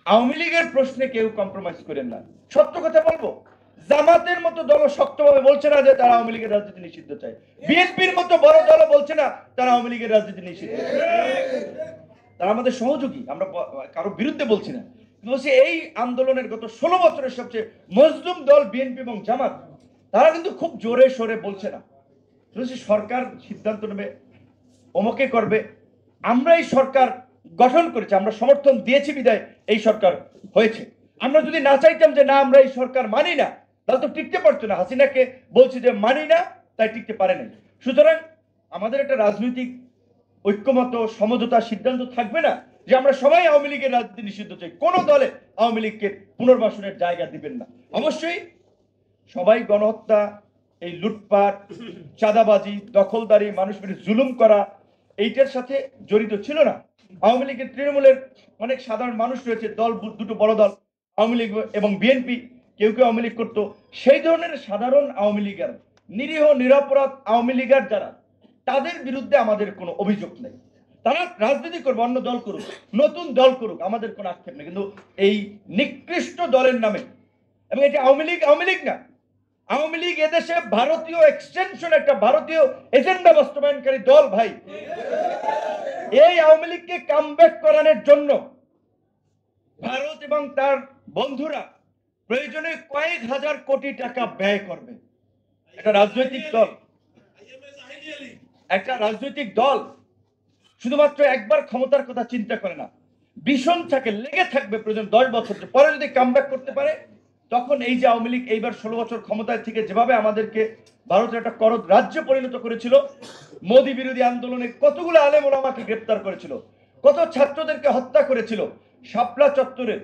আওয়ামী লীগের প্রশ্নে কেউ কম্প্রোমাইজ করেন না। সত্য কথা বলবো, জামাতের মতো দল শক্তভাবে বলছে না যে তারা আওয়ামী লীগের রাজনীতি নিষিদ্ধ চায়। বিএনপির মতো বড় দল বলছে না তারা আওয়ামী লীগের রাজনীতি নিষিদ্ধ। তারা আমাদের সহযোগী, আমরা কারো বিরুদ্ধে বলছি না। বলছি এই আন্দোলনের গত 16 বছরের সবচেয়ে মজলুম দল বিএনপি এবং জামাত, তারা কিন্তু খুব জোরে সোরে বলছে না। সরকার সিদ্ধান্ত নেবে, অমকে করবে। আমরা এই সরকার গঠন করেছি, আমরা সমর্থন দিয়েছি বিদায় এই সরকার হয়েছে। আমরা যদি না চাইতাম যে না আমরা এই সরকার মানি না, তাহলে তো টিকতে পারতো না। হাসিনাকে বলছি যে মানি না, তাই টিকতে পারে নাই। সুতরাং আমাদের একটা রাজনৈতিক ঐক্যমত সমঝোতা সিদ্ধান্ত থাকবে না যে আমরা সবাই আওয়ামী লীগের রাজনীতি নিষিদ্ধ চাই, কোন দলে আওয়ামী লীগকে পুনর্বাসনের জায়গা দিবেন না। অবশ্যই সবাই গণহত্যা, এই লুটপাট, চাঁদাবাজি, দখলদারি, মানুষ বিরুদ্ধে জুলুম করা, এইটার সাথে জড়িত ছিল না। আওয়ামী লীগের তৃণমূলের অনেক সাধারণ মানুষ রয়েছে, দল দুটো বড় দল আওয়ামী লীগ এবং বিএনপি, কেউ কেউ আওয়ামী লীগ করতো। সেই ধরনের সাধারণ আওয়ামী লীগের, নিরীহ নিরপরাধ আওয়ামী লীগের যারা, তাদের বিরুদ্ধে আমাদের কোনো অভিযোগ নেই। তারা রাজনীতি করবে, অন্য দল করুক, নতুন দল করুক, আমাদের কোনো আক্ষেপ নেই। কিন্তু এই নিকৃষ্ট দলের নামে, এবং এটা আওয়ামী লীগ না, আওয়ামী লীগ এদেশে ভারতীয় এক্সটেনশন, একটা ভারতীয় এজেন্ডা বাস্তবায়নকারী দল ভাই। এই আওয়ামী লীগকে কামব্যাক করানোর জন্য ভারত এবং তার বন্ধুরা প্রয়োজনে কয়েক হাজার কোটি টাকা ব্যয় করবে। একটা রাজনৈতিক দল, শুধুমাত্র একবার ক্ষমতার কথা চিন্তা করে না, ভীষণ থাকে, লেগে থাকবে প্রয়োজন 10 বছর পরে যদি কামব্যাক করতে পারে, তখন এই যে আওয়ামী লীগ এইবার 16 বছর ক্ষমতায় থেকে যেভাবে আমাদেরকে ভারতের একটা করদ রাজ্যে পরিণত করেছিল, মোদী বিরোধী আন্দোলনে কতগুলো আলেম ওলামাকে গ্রেপ্তার করেছিল, কত ছাত্রদেরকে হত্যা করেছিল, শাপলা চত্বরে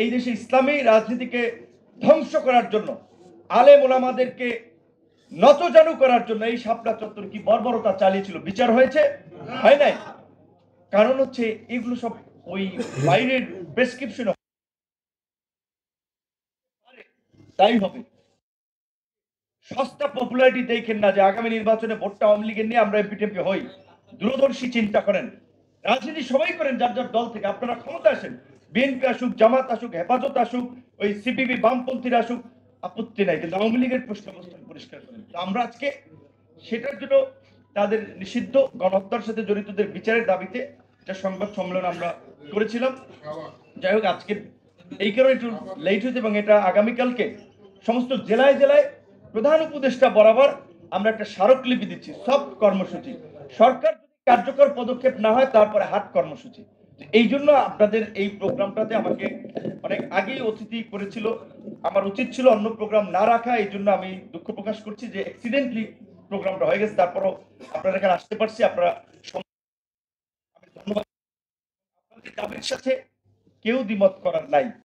এই দেশে ইসলামী রাজনীতিকে ধ্বংস করার জন্য, আলেম ওলামাদেরকে নতজানু করার জন্য এই শাপলা চত্বর কি বর্বরতা চালিয়েছিল, বিচার হয়েছে? হয় নাই। কারণ হচ্ছে এগুলো সব ওই বাইরের প্রেসক্রিপশন, তাই হবে। সস্তা পপুলারিটি দেখেন না যে আগামী নির্বাচনে ভোটটা আওয়ামী লীগের নিয়ে আমরা এমপি হই। দূরদর্শী চিন্তা করেন, রাজনীতি সবাই করেন যার যার দল থেকে। আপনারা ক্ষমতা আসেন, বিএনপি আসুক, জামাত আসুক, হেফাজত আসুক, ওই সিপিবি বামপন্থীরা আসুক, আপত্তি নাই, কিন্তু আওয়ামী লীগের প্রশ্ন পরিষ্কার করেন। আমরা আজকে সেটার জন্য তাদের নিষিদ্ধ গণহত্যার সাথে জড়িতদের বিচারের দাবিতে একটা সংবাদ সম্মেলন আমরা করেছিলাম। যাই হোক, আজকে এই কারণে একটু লেট হয়েছে, এবং এটা আগামীকালকে সমস্ত জেলায় জেলায় প্রধান উপদেষ্টা বরাবর আমরা একটা স্মারকলিপি দিচ্ছি, সব কর্মসূচি। সরকার যদি কার্যকর পদক্ষেপ না হয় তারপরে হাট কর্মসূচি। এই জন্য আপনাদের এই প্রোগ্রামটাতে আমাকে অনেক আগেই অতিথি করেছিল, আমার উচিত ছিল অন্য প্রোগ্রাম না রাখা। এই জন্য আমি দুঃখ প্রকাশ করছি যে অ্যাক্সিডেন্টলি প্রোগ্রামটা হয়ে গেছে। তারপরও আপনারা এখানে আসতে পারছি, আপনারা ধন্যবাদ। আপনাদের দাবির সাথে কেউ দ্বিমত করার নাই।